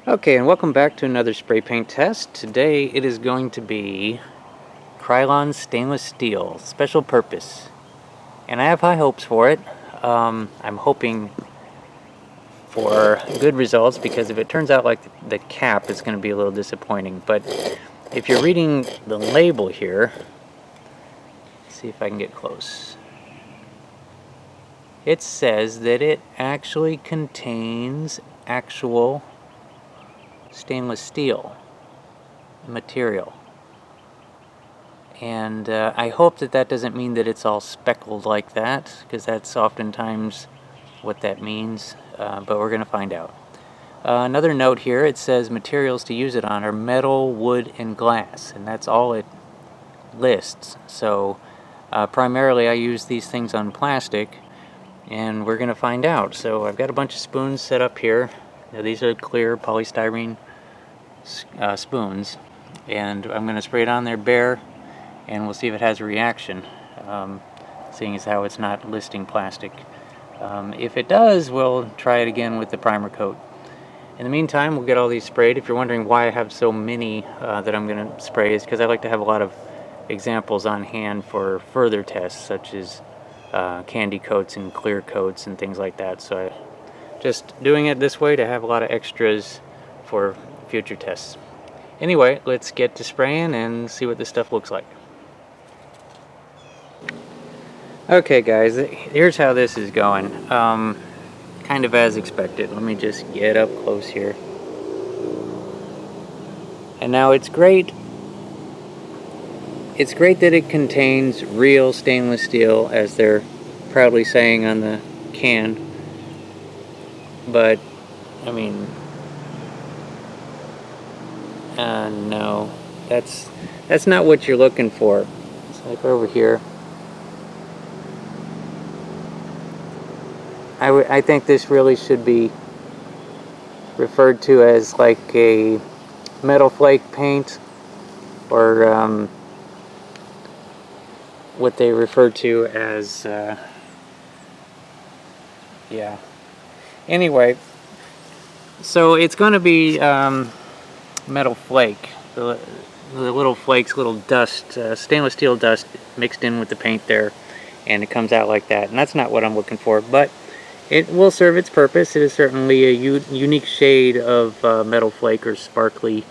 Okay, and welcome back to another spray paint test. Today it is going to be Krylon Stainless Steel, special purpose. And I have high hopes for it. I'm hoping for good results because if it turns out like the cap, it's going to be a little disappointing. But if you're reading the label here, let's see if I can get close. It says that it actually contains actual stainless steel material, and I hope that doesn't mean that it's all speckled like that, because that's oftentimes what that means, but we're going to find out. Another note here, it says materials to use it on are metal, wood, and glass, and that's all it lists. So primarily I use these things on plastic, and we're going to find out. So I've got a bunch of spoons set up here. Now, these are clear polystyrene spoons, and I'm going to spray it on there bare, and we'll see if it has a reaction, seeing as how it's not listing plastic. If it does, we'll try it again with the primer coat. In the meantime, we'll get all these sprayed. If you're wondering why I have so many that I'm going to spray, is because I like to have a lot of examples on hand for further tests, such as candy coats and clear coats and things like that. So just doing it this way to have a lot of extras for future tests. Anyway, let's get to spraying and see what this stuff looks like. Okay guys, here's how this is going. Kind of as expected. Let me just get up close here. And now it's great. It's great that it contains real stainless steel, as they're proudly saying on the can. But, I mean, no, that's not what you're looking for. It's like over here. I think this really should be referred to as like a metal flake paint, or what they refer to as, yeah. Anyway, so it's going to be metal flake, the little flakes, little dust, stainless steel dust mixed in with the paint there, and it comes out like that. And that's not what I'm looking for, but it will serve its purpose. It is certainly a unique shade of metal flake or sparkly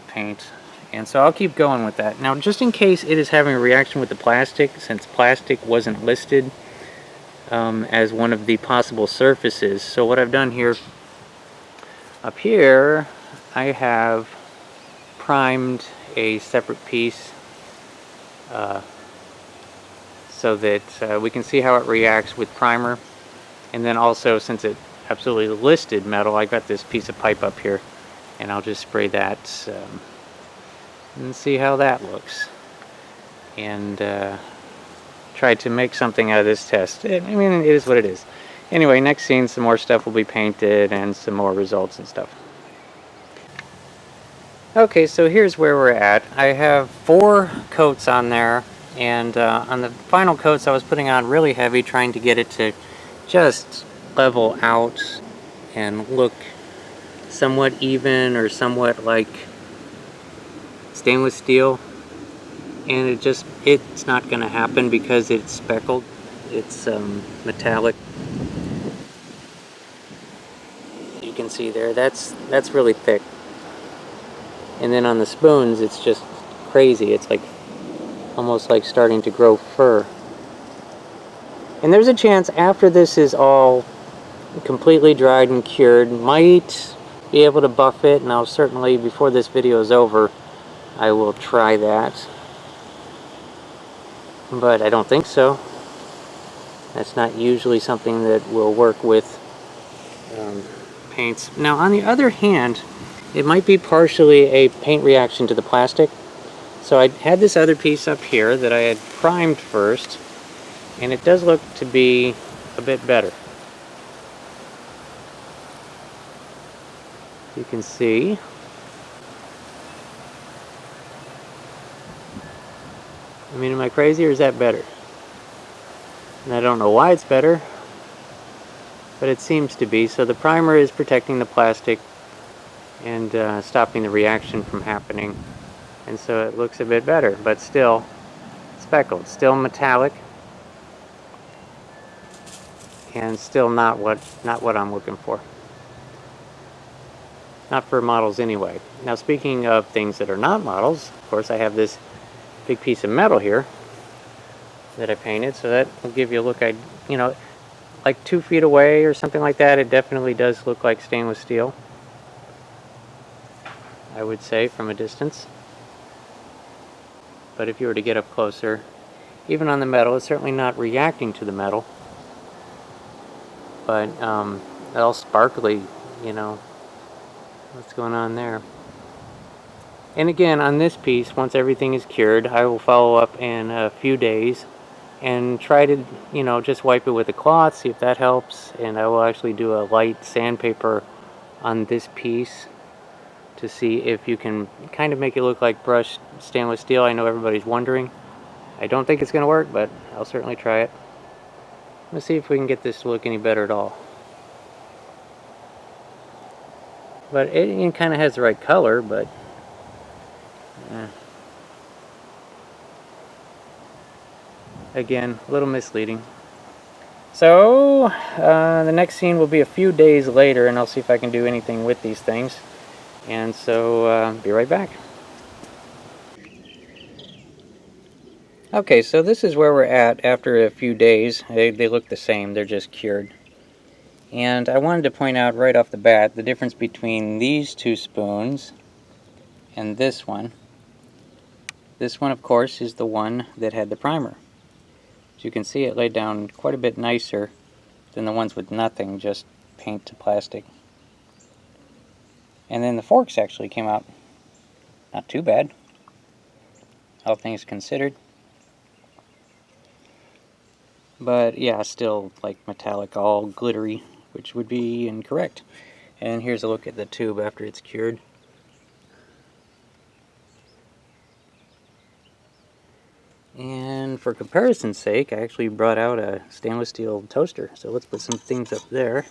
paint. And so I'll keep going with that. Now, just in case it is having a reaction with the plastic, since plastic wasn't listed as one of the possible surfaces. So what I've done here, up here, I have primed a separate piece so that we can see how it reacts with primer. And then also, since it absolutely listed metal, I got this piece of pipe up here, and I'll just spray that and see how that looks, and try to make something out of this test. I mean, it is what it is. Anyway, next scene, some more stuff will be painted and some more results and stuff. Okay, so here's where we're at. I have 4 coats on there, and on the final coats I was putting on really heavy, trying to get it to just level out and look somewhat even, or somewhat like stainless steel, and it's not going to happen because it's speckled. It's metallic. You can see there, that's really thick. And then on the spoons, it's just crazy. It's like almost like starting to grow fur. And there's a chance after this is all completely dried and cured, might be able to buff it, and I'll certainly, before this video is over, I will try that. But I don't think so. That's not usually something that will work with paints. Now, on the other hand, it might be partially a paint reaction to the plastic. So I had this other piece up here that I had primed first, and it does look to be a bit better. You can see. I mean, am I crazy, or is that better? And I don't know why it's better, but it seems to be. So the primer is protecting the plastic and stopping the reaction from happening. And so it looks a bit better, but still speckled, still metallic, and still not what I'm looking for. Not for models anyway. Now, speaking of things that are not models, of course I have this big piece of metal here that I painted, so that will give you a look. You know, like 2 feet away or something like that, it definitely does look like stainless steel, I would say, from a distance. But if you were to get up closer, even on the metal, it's certainly not reacting to the metal, but all sparkly, you know, what's going on there. And again, on this piece, once everything is cured, I will follow up in a few days and try to, you know, just wipe it with a cloth, see if that helps. And I will actually do a light sandpaper on this piece to see if you can kind of make it look like brushed stainless steel. I know everybody's wondering. I don't think it's going to work, but I'll certainly try it. Let's see if we can get this to look any better at all. But it kind of has the right color, but again, a little misleading. So the next scene will be a few days later, and I'll see if I can do anything with these things. And so be right back. Okay, so this is where we're at after a few days. They look the same, they're just cured. And I wanted to point out right off the bat the difference between these 2 spoons and this one. This one, of course, is the one that had the primer. As you can see, it laid down quite a bit nicer than the ones with nothing, just paint to plastic. And then the forks actually came out not too bad, all things considered. But yeah, still like metallic, all glittery, which would be incorrect. And here's a look at the tube after it's cured. And for comparison's sake, I actually brought out a stainless steel toaster. So let's put some things up there.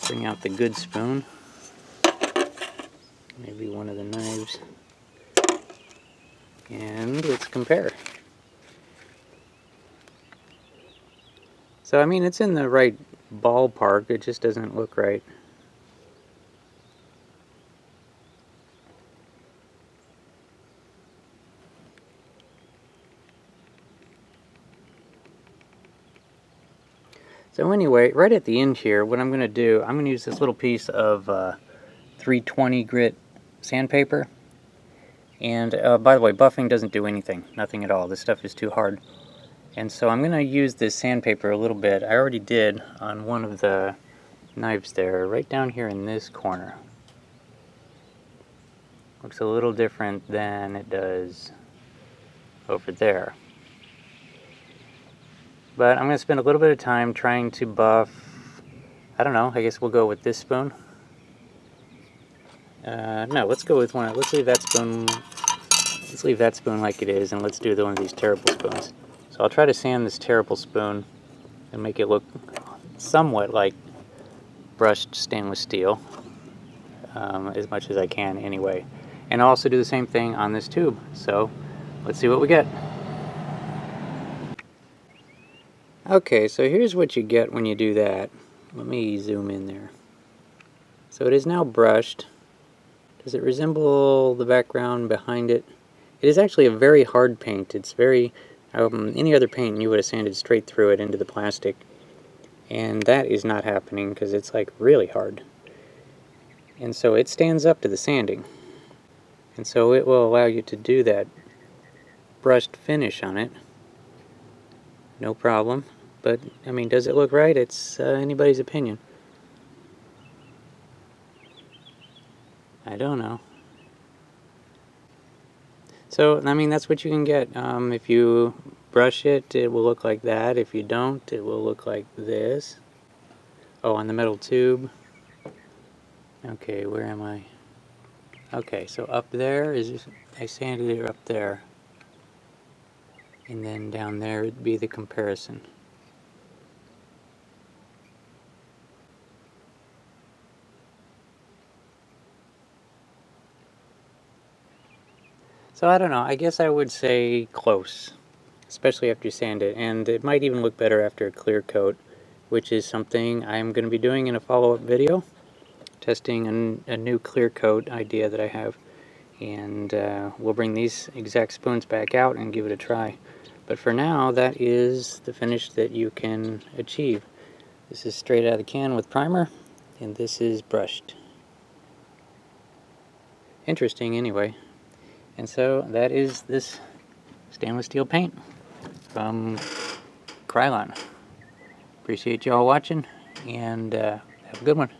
Bring out the good spoon. Maybe one of the knives. And let's compare. So I mean, it's in the right ballpark, it just doesn't look right. So anyway, right at the end here, what I'm going to do, I'm going to use this little piece of 320 grit sandpaper. And by the way, buffing doesn't do anything, nothing at all. This stuff is too hard. And so I'm going to use this sandpaper a little bit. I already did on one of the knives there, right down here in this corner. Looks a little different than it does over there. But I'm going to spend a little bit of time trying to buff, I don't know, I guess we'll go with this spoon. No, let's go with one. Let's leave that spoon like it is, and let's do one of these terrible spoons. So I'll try to sand this terrible spoon and make it look somewhat like brushed stainless steel, as much as I can anyway. And I'll also do the same thing on this tube. So let's see what we get. Okay, so here's what you get when you do that. Let me zoom in there. So it is now brushed. Does it resemble the background behind it? It is actually a very hard paint. It's very, any other paint you would have sanded straight through it into the plastic. And that is not happening because it's like really hard. And so it stands up to the sanding. And so it will allow you to do that brushed finish on it. No problem. But, I mean, does it look right? It's anybody's opinion. I don't know. So, I mean, that's what you can get. If you brush it, it will look like that. If you don't, it will look like this. Oh, on the metal tube. Okay, where am I? Okay, so up there is, I sanded it up there. And then down there would be the comparison. So I don't know, I guess I would say close, especially after you sand it, and it might even look better after a clear coat, which is something I'm going to be doing in a follow-up video, testing a new clear coat idea that I have, and we'll bring these exact spoons back out and give it a try. But for now, that is the finish that you can achieve. This is straight out of the can with primer, and this is brushed. Interesting anyway. And so that is this stainless steel paint from Krylon. Appreciate you all watching, and have a good one.